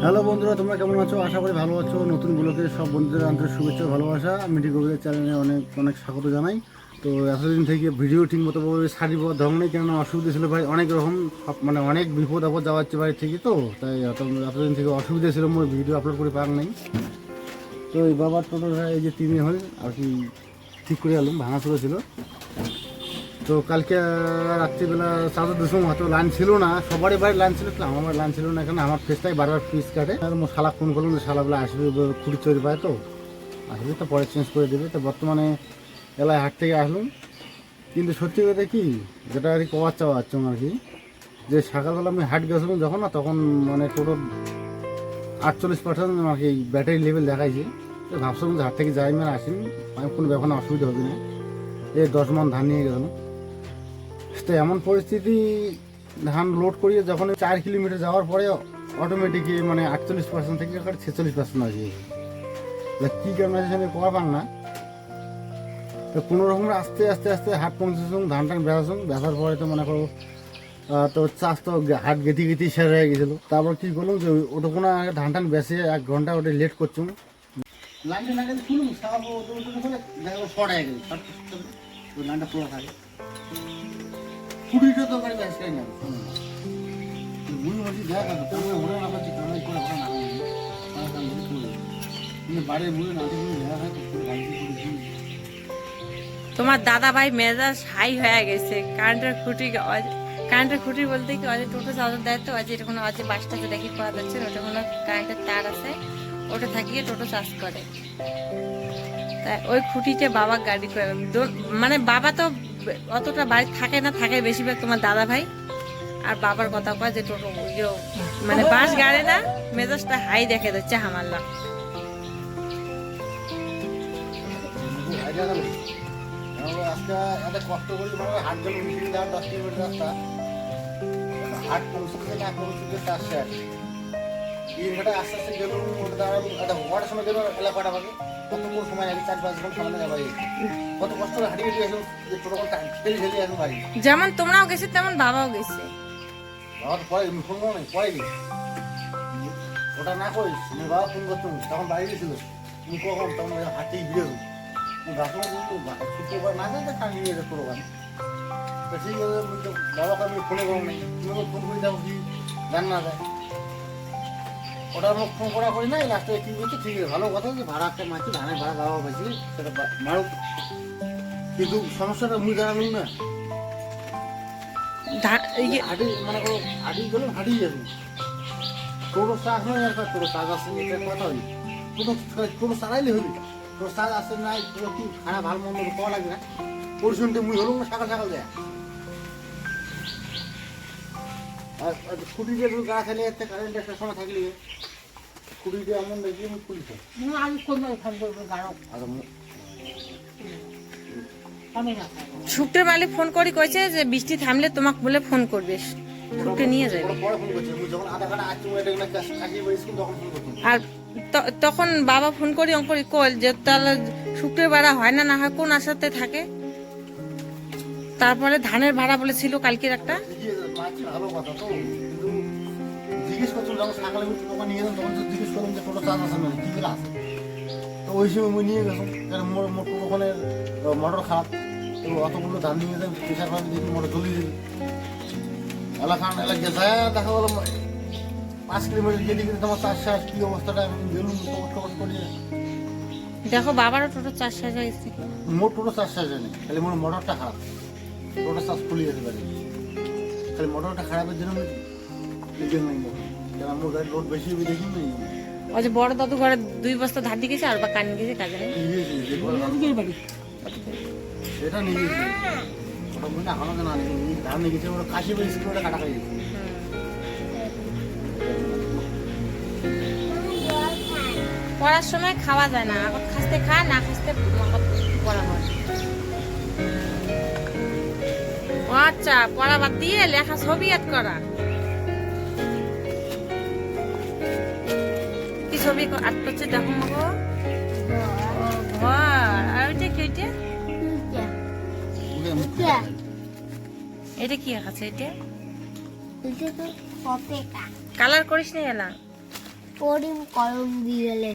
Hello বন্ধুরা, তোমরা কেমন আছো? আশা করি ভালো আছো। নতুন ব্লগে সব বন্ধুদের আন্তরিক শুভেচ্ছা ভালোবাসা। মিঠি কবির চ্যানেলে অনেক অনেক স্বাগত জানাই। তো এতদিন থেকে ভিডিও ঠিক মতো সারিব ধরন নেই, কেন অসুবিধা ছিল ভাই, অনেক রকম মানে অনেক বিপদ আপদ যাওয়াচ্ছে বাড়ি থেকে। তো তাই এতদিন থেকে অসুবিধা ছিল, মই ভিডিও আপলোড করে পার নাই। তো এই বাবার টোটো এই যে 3 দিন হল আর কি ঠিক করে এলাম, ভাঙাচুরো ছিল। তো কালকে রাত্রিবেলা 2:30 সময় হয়তো লাইন ছিল না, সবারই বাড়ির লাইন ছিল, আমার লাইন ছিল না। এখানে আমার ফেসটাই বারবার ফিস কাটে। আর আমার শালা ফোন করলাম যে শালাবেলা আসবে, খুঁড়ি তৈরি পায়, তো আসবে, তো পরে চেঞ্জ করে দেবে। তো বর্তমানে এলাকায় হাট থেকে আসলাম। কিন্তু সত্যি কথা কি, যেটা আর কি কবার চাওয়া আর কি, যে সকালবেলা আমি হাট গেছিলাম যখন, না তখন মানে টোটো 48% আর কি ব্যাটারি লেভেল দেখাইছে। তো ভাবছিলাম যে হাট থেকে যাই, মানে আসিনি, আমি কোনো ব্যাপার অসুবিধা হবে না। এই 10 মণ ধান নিয়ে গেলাম। তো এমন পরিস্থিতি, ধান লোড করিয়ে যখন 4 কিলোমিটার যাওয়ার পরে অটোমেটিকই মানে 48% থেকে 46% আসে। কী কারণ আছে সেটা করা পান না। তো কোনো রকম আস্তে আস্তে আস্তে হাট পৌঁছেছিলাম, ধান টান বেচার পরে তো মনে করো তো চাষ তো হাট গেতি গেতি শেষ হয়ে গেছিলো। তারপর কী করলাম যে ওটা কোনো ধান টান বেঁচে 1 ঘন্টা ওটা লেট করছুম। লাইনটা না গেলে খুলুন সারাবো, শর্ট হয়ে গেল, ওই লাইনটা খোলা থাকে। কুড়িটা তো গাড়ি আসছে না, মুই বলছি দেখা তো ওরা না পাচ্ছি কামাই করে ওরা না কিন্তু বাড়ির মুড়ে না দিয়ে দেখা হয় তো গাড়ি করেছি। তোমার দাদা ভাই মেজাজ হাই হয়ে গেছে। কারেন্টের খুঁটি বলতে কি, অজয় টোটো চালাতে দেয়, তো অজয় এটা কোনো অজয় বাসটাতে দেখি পাওয়া যাচ্ছে, ওটা কোনো কারেন্টের তার আছে, ওটা থাকিয়ে টোটো চার্জ করে। তাই ওই খুঁটিতে বাবা গাড়ি করে, মানে বাবা তো অতটা বাড়ি থাকে না, থাকে বেশিরভাগ তোমার দাদা ভাই। আর বাবার কথা কয় যে টোটো মানে বাস গাড়ে না, মেজাজটা হাই দেখে দিচ্ছে হামাল্লা। আজকে এত কষ্ট করি, মানে হাট গেল 10 কিলোমিটার রাস্তা, হাট পৌঁছতে না পৌঁছতে 4 ঘন্টা আস্তে আস্তে গেল। একটা হওয়ার সময় গেল এলাকাটা পাবে, কত সময় লাগে, 4-5 ঘন্টা সামনে যাবে। কত কষ্ট করে হাঁটিয়ে দিয়ে আসলাম, যে টোটো ঠেলে ঠেলে আসলাম বাড়ি। যেমন তোমরাও গেছে তেমন বাবাও গেছে। বাবা তো পরে ফোন করো নাই, পরে গেছি ওটা না করিস। তুমি বাবা ফোন করতো তখন বাড়ি গেছিল, তুমি কখন তখন হাঁটেই বেরো ভাবলাম শুক্রবার না যায়, খান নিয়ে যেতে পুরো গান। তো ঠিক আছে, বাবাকে আমি ফোনে করো নাই, তুমি ফোন করে যাবো কি গান না যায়। ওটা আমার ফোন করা করি না, লাস্টে কি করছে, ঠিক আছে ভালো কথা, যে ভাড়া একটা মারছি, ধানের ভাড়া দেওয়া পাইছি, সেটা মারুক। কিন্তু সমস্যাটা মুই জানালাম না, হাঁটি মানে হাঁটি গেলাম, হাঁটিয়ে যাবো। টোটো চাষ নয়, একটা টোটো চাষ আছে, এটা কথা হই, টোটো চালাইলে হবি। তোর চাষ আসে নাই, তোর কি খারাপ ভালো মন্দ পাওয়া লাগবে না, পরিশ্রমটা মুই হলো না, সকাল সকাল দেয়। আর খুঁটিতে গা খেলে যাচ্ছে, কারেন্ট একটা সময় থাকলে খুঁটিতে এমন দেখি আমি খুলিতে শুক্রের মালিক ফোন করি কইছে যে বৃষ্টি থামলে তোমাকে বলে ফোন করবে, শুক্রে নিয়ে যাবে। পরে ফোন করছে, যখন আধা ঘন্টা আসছি তখন ফোন করছি। আর তখন বাবা ফোন করি অঙ্করি কল যে তাহলে শুক্রের ভাড়া হয় না, না হয় কোন আশাতে থাকে। তারপরে ধানের ভাড়া বলেছিল কালকের একটা, ভালো কথা তো, কিন্তু জিজ্ঞেস করছিল যখন সকালে তখন নিয়ে গেলাম, তখন জিজ্ঞেস করলাম যে টোটো চার্জ আছে না, কি করে আছে। তো ওই সময় আমি নিয়ে গেলাম, কারণ ওখানে মোটর খারাপ, তো অতগুলো ধান নিয়ে যাই, প্রেশার পাম্প দিয়ে মোটর জ্বলিয়ে দিই। এলাকা যায় দেখা গেলো 5 কিলোমিটার গেলে কিন্তু তোমার চাষ শেষ, কি অবস্থাটা আমি গেলুম কষ্ট করিয়ে। দেখো বাবারও টোটো 4 শেষ হয়ে গেছে। মোট টোটো চাষ শেষ হয়নি, খালি মোটরটা খারাপ, টোটো চাষ খুলে যেতে পারে, খালি মোটরটা খারাপের জন্য আমার গাড়ি লোড বেশি হবে দেখি নি। ওই যে বড় দাদু ঘরে 2 বস্তা ধার দিয়ে গেছে, আর বা কান গেছে কাজে নেই। সেটা নিয়ে গেছি, ওটা মনে আমাকে না ধান নিয়ে গেছে, ওরা কাশি বেশি করে কাটা খাই গেছে। পড়ার সময় খাওয়া যায় না, এখন খাসতে খায় না, খাসতে পড়া হয়। আচ্ছা, পড়া বাদ দিয়ে লেখা ছবি আঁক করা, কি ছবি আঁক করছে দেখো গো। ঘর, আর ওইটা কি, এটা কি আঁকাছে? এটা কালার করিস না এলা, করিম কলম দিয়ে